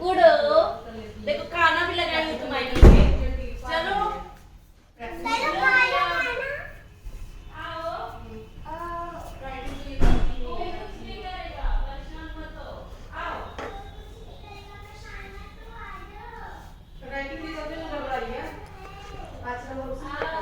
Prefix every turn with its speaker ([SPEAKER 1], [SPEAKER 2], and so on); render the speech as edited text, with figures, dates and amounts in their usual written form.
[SPEAKER 1] उड़ो। देखो खाना भी लगाई तुम्हारे लिए। चलो राइटिंग भी करने में घबराई है आज का